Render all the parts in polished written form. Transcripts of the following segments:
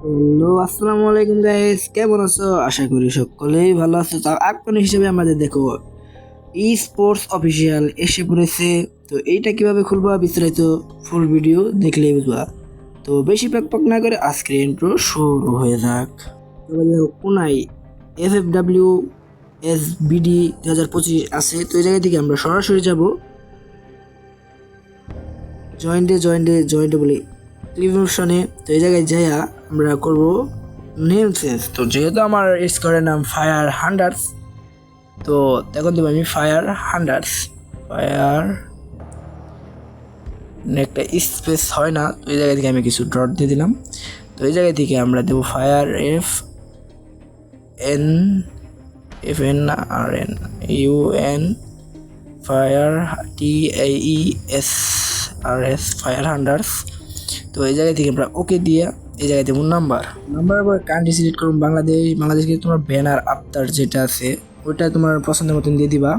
Hello, আসসালামু আলাইকুম guys, কেমন আছো? আশা করি সকলেই ভালো আছো। তার আইকন হিসেবে আমাদের দেখো ই স্পোর্টস অফিসিয়াল এসে পড়েছে। তো এইটা কিভাবে খুলবা বিস্তারিত ফুল ভিডিও দেখলেই বুঝবা। তো বেশি প্যাক না করে আজকের ইন্ট্রো শুরু হয়ে যাক। তারপরে দেখো কোনাই FFW SBD 2025 আছে। তো এই জায়গা থেকে আমরা সরাসরি যাব জয়েন্টে বলি ক্লিভশনে। তো এই জায়গায় যাইয়া আমরা করব নেম চেঞ্জ। তো যেহেতু আমার স্কোয়ারের নাম ফায়ার হান্ডার্স, তো এখন দেবো আমি ফায়ার একটা স্পেস হয় না, তো এই জায়গা থেকে আমি কিছু ডট দিয়ে দিলাম। তো এই জায়গা থেকে আমরা দেবো fire FNRN fire TAESRS fire হান্ডার্স। তো এই জায়গা থেকে আমরা ওকে দিয়ে এই জায়গায় দেবো নাম্বার পর কান্ট্রি সিলেক্ট করুন বাংলাদেশকে তোমার ব্যানার আফতার যেটা আছে ওইটা তোমার পছন্দের মতন দিয়ে দিবা।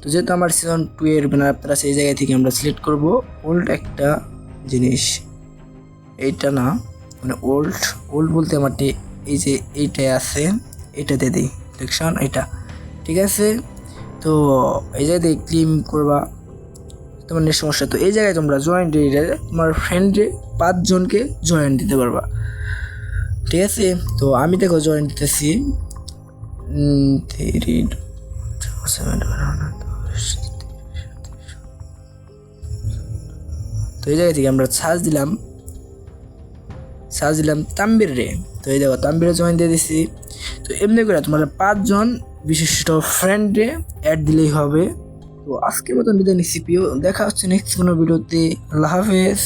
তো যেহেতু আমার সিজন 2 এর ব্যানার আফতার আছে, এই জায়গা থেকে আমরা সিলেক্ট করব ওল্ড একটা জিনিস। এইটা না, মানে ওল্ড বলতে আমার এই যে এইটাই আছে, এটাতে দিই সিলেকশন এটা, ঠিক আছে। তো এই জায়গায় ক্লিম করবা তোমার সমস্যা। তো এই জায়গায় তোমরা জয়েন্ট তোমার ফ্রেন্ডে 5 জনকে জয়েন্ট দিতে পারবা, ঠিক আছে। তো আমি দেখো জয়েন্ট দিতেছি 3 7 তো এই জায়গা থেকে আমরা সার্চ দিলাম তাম্বির রে। তো এই দেখো তাম্বিরে জয়েন দিয়ে দিছি। তো এমনি করে তোমরা 5 জন বিশিষ্ট ফ্রেন্ডে অ্যাড দিলেই হবে। তো আজকের মতন বিদায় নিচ্ছি প্রিয়, দেখা হচ্ছে নেক্সট কোনো ভিডিওতে। আল্লাহ হাফেজ।